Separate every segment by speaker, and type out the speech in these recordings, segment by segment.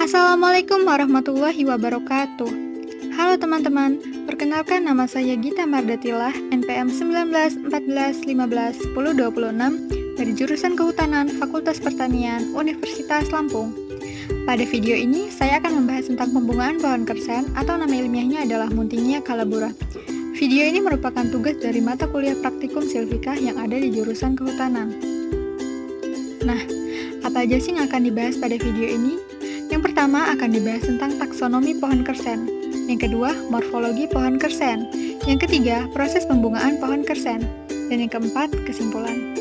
Speaker 1: Assalamualaikum warahmatullahi wabarakatuh. Halo teman-teman, perkenalkan nama saya Gita Mardatilah, NPM 1914151026 dari jurusan Kehutanan Fakultas Pertanian Universitas Lampung. Pada video ini, saya akan membahas tentang pembungaan pohon kersen atau nama ilmiahnya adalah Muntinia calabura. Video ini merupakan tugas dari mata kuliah praktikum silvikah yang ada di jurusan Kehutanan. Nah, apa aja sih yang akan dibahas pada video ini? Yang pertama akan dibahas tentang taksonomi pohon kersen. Yang kedua, morfologi pohon kersen. Yang ketiga, proses pembungaan pohon kersen. Dan yang keempat, kesimpulan.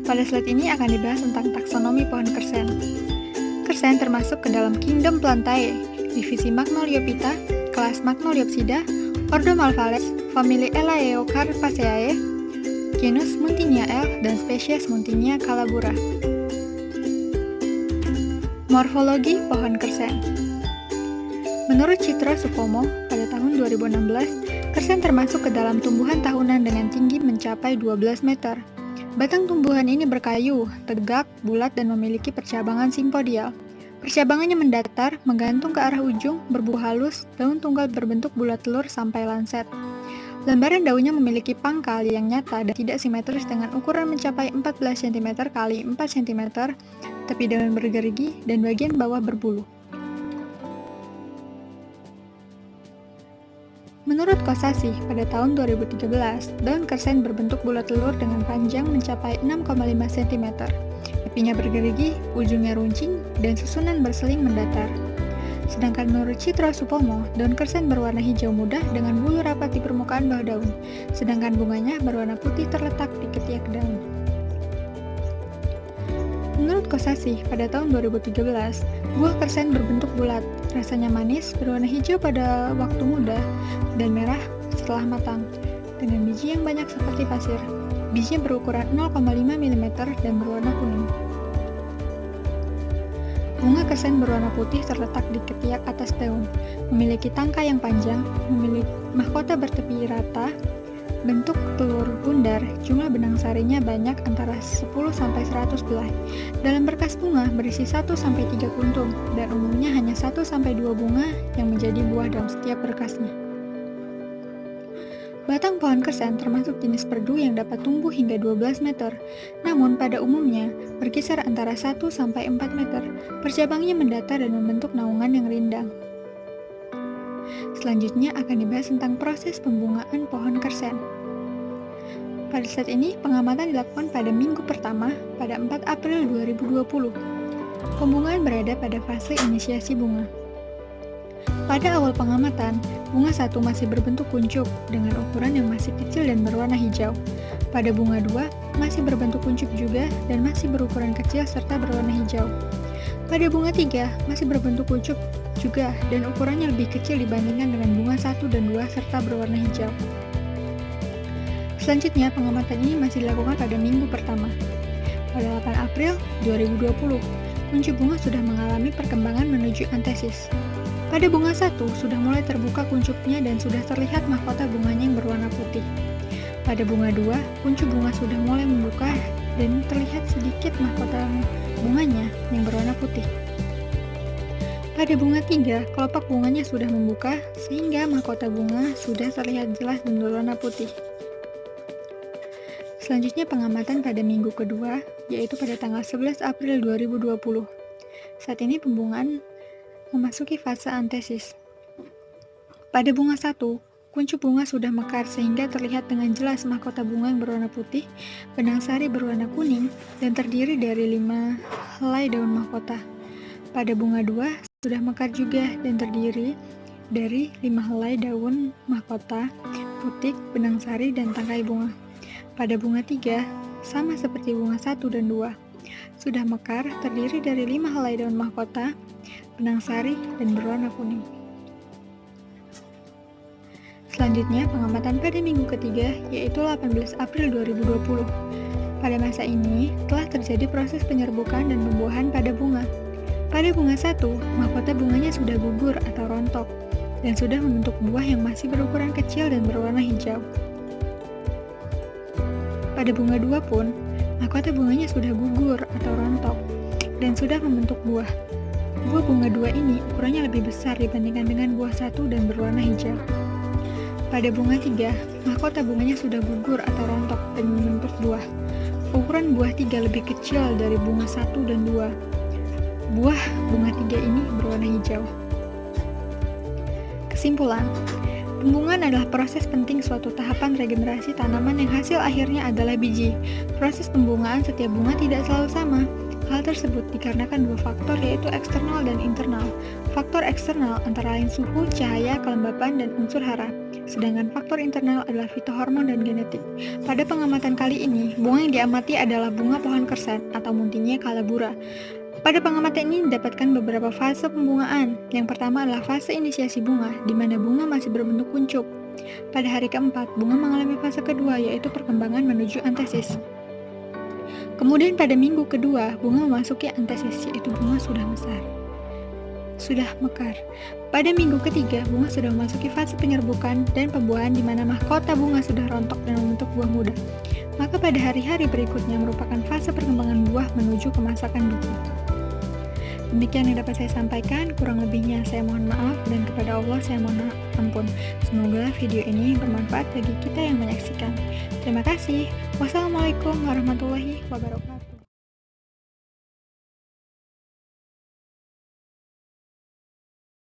Speaker 1: Pada slide ini akan dibahas tentang taksonomi pohon kersen. Kersen termasuk ke dalam kingdom Plantae, divisi Magnoliophyta, kelas Magnoliopsida, ordo Malvales, famili Elaeocarpaceae, genus Muntinia L, dan spesies Muntinia calabura. Morfologi pohon kersen. Menurut Citra Supomo, pada tahun 2016, kersen termasuk ke dalam tumbuhan tahunan dengan tinggi mencapai 12 meter. Batang tumbuhan ini berkayu, tegak, bulat, dan memiliki percabangan simpodial. Percabangannya mendatar, menggantung ke arah ujung, berbuah halus, daun tunggal berbentuk bulat telur sampai lanset. Lembaran daunnya memiliki pangkal yang nyata dan tidak simetris dengan ukuran mencapai 14 cm x 4 cm, tepi daun bergerigi, dan bagian bawah berbulu. Menurut Kosasih, pada tahun 2013, daun kersen berbentuk bulat telur dengan panjang mencapai 6,5 cm. Tepinya bergerigi, ujungnya runcing, dan susunan berseling mendatar. Sedangkan menurut Citra Supomo, daun kersen berwarna hijau muda dengan bulu rapat di permukaan bawah daun, sedangkan bunganya berwarna putih terletak di ketiak daun. Menurut Kosasih, pada tahun 2013, buah kersen berbentuk bulat, rasanya manis, berwarna hijau pada waktu muda, dan merah setelah matang, dengan biji yang banyak seperti pasir. Bijinya berukuran 0,5 mm dan berwarna kuning. Bunga kersen berwarna putih terletak di ketiak atas daun, memiliki tangkai yang panjang, memiliki mahkota bertepi rata, bentuk telur bundar, jumlah benang sarinya banyak antara 10-100 belai. Dalam berkas bunga berisi 1-3 kuntum, dan umumnya hanya 1-2 bunga yang menjadi buah dalam setiap berkasnya. Batang pohon kersen termasuk jenis perdu yang dapat tumbuh hingga 12 meter, namun pada umumnya berkisar antara 1-4 meter. Percabangnya mendatar dan membentuk naungan yang rindang. Selanjutnya akan dibahas tentang proses pembungaan pohon kersen. Pada saat ini, pengamatan dilakukan pada minggu pertama pada 4 April 2020. Pembungaan berada pada fase inisiasi bunga. Pada awal pengamatan, bunga 1 masih berbentuk kuncup dengan ukuran yang masih kecil dan berwarna hijau. Pada bunga 2 masih berbentuk kuncup juga dan masih berukuran kecil serta berwarna hijau. Pada bunga 3 masih berbentuk kuncup juga dan ukurannya lebih kecil dibandingkan dengan bunga 1 dan 2 serta berwarna hijau. Selanjutnya, pengamatan ini masih dilakukan pada minggu pertama. Pada 8 April 2020, kuncup bunga sudah mengalami perkembangan menuju antesis. Pada bunga 1 sudah mulai terbuka kuncupnya dan sudah terlihat mahkota bunganya yang berwarna putih. Pada bunga 2, kuncup bunga sudah mulai membuka dan terlihat sedikit mahkota bunganya yang berwarna putih. Pada bunga 3, kelopak bunganya sudah membuka sehingga mahkota bunga sudah terlihat jelas dan berwarna putih. Selanjutnya pengamatan pada minggu kedua, yaitu pada tanggal 11 April 2020. Saat ini pembungaan memasuki fase antesis. Pada bunga 1, kuncup bunga sudah mekar sehingga terlihat dengan jelas mahkota bunga yang berwarna putih, benang sari berwarna kuning, dan terdiri dari 5 helai daun mahkota. Pada bunga 2, sudah mekar juga dan terdiri dari 5 helai daun mahkota, putik, benang sari, dan tangkai bunga. Pada bunga 3, sama seperti bunga 1 dan 2, sudah mekar, terdiri dari 5 helai daun mahkota, benang sari, dan berwarna kuning. Selanjutnya, pengamatan pada minggu ketiga, yaitu 18 April 2020. Pada masa ini, telah terjadi proses penyerbukan dan pembuahan pada bunga. Pada bunga 1, mahkota bunganya sudah gugur atau rontok, dan sudah membentuk buah yang masih berukuran kecil dan berwarna hijau. Pada bunga 2 pun, mahkota bunganya sudah gugur atau rontok, dan sudah membentuk buah. Buah bunga 2 ini ukurannya lebih besar dibandingkan dengan buah 1 dan berwarna hijau. Pada bunga 3, mahkota bunganya sudah gugur atau rontok dan membentuk buah. Ukuran buah 3 lebih kecil dari bunga 1 dan 2. Buah bunga 3 ini berwarna hijau. Kesimpulan, pembungaan adalah proses penting suatu tahapan regenerasi tanaman yang hasil akhirnya adalah biji. Proses pembungaan setiap bunga tidak selalu sama. Hal tersebut dikarenakan dua faktor yaitu eksternal dan internal. Faktor eksternal antara lain suhu, cahaya, kelembapan, dan unsur hara. Sedangkan faktor internal adalah fitohormon dan genetik. Pada pengamatan kali ini, bunga yang diamati adalah bunga pohon kersen atau Muntinia calabura. Pada pengamatan ini didapatkan beberapa fase pembungaan. Yang pertama adalah fase inisiasi bunga, di mana bunga masih berbentuk kuncup. Pada hari keempat, bunga mengalami fase kedua, yaitu perkembangan menuju antesis. Kemudian pada minggu kedua, bunga memasuki antesis, yaitu bunga sudah mekar. Pada minggu ketiga, bunga sudah memasuki fase penyerbukan dan pembuahan di mana mahkota bunga sudah rontok dan membentuk buah muda. Maka pada hari-hari berikutnya merupakan fase perkembangan buah menuju kemasakan biji. Demikian yang dapat saya sampaikan, kurang lebihnya saya mohon maaf dan kepada Allah saya mohon ampun. Semoga video ini bermanfaat bagi kita yang menyaksikan. Terima kasih. Wassalamualaikum warahmatullahi wabarakatuh.